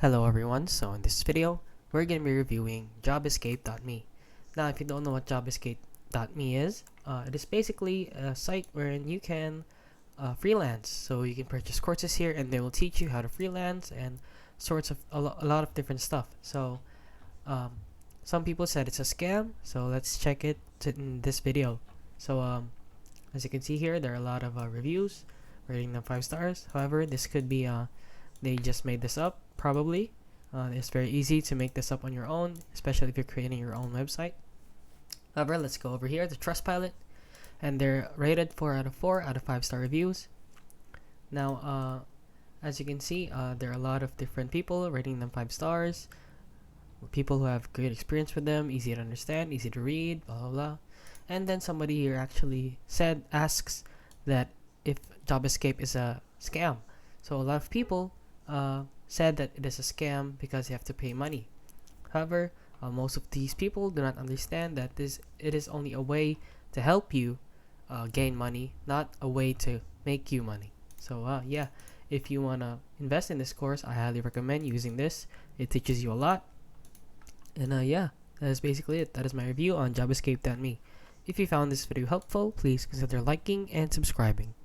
Hello everyone, so in this video, we're going to be reviewing jobescape.me. Now, if you don't know what jobescape.me is, it is basically a site wherein you can freelance. So you can purchase courses here and they will teach you how to freelance and sorts of a lot of different stuff. So um, some people said it's a scam, so let's check it in this video. So as you can see here, there are a lot of reviews, rating them 5 stars. However, this could be they just made this up, probably. It's very easy to make this up on your own, especially if you're creating your own website. However, let's go over here to Trustpilot, and they're rated 4 out of 4 out of 5-star reviews. Now, as you can see, there are a lot of different people rating them 5 stars. People who have great experience with them, easy to understand, easy to read, blah blah blah. And then somebody here actually asks that if Job Escape is a scam. So a lot of people said that it is a scam because you have to pay money. However, most of these people do not understand that it is only a way to help you gain money, not a way to make you money. So yeah, if you want to invest in this course, I highly recommend using this. It teaches you a lot. And yeah, that is basically it. That is my review on jobescape.me. If you found this video helpful, please consider liking and subscribing.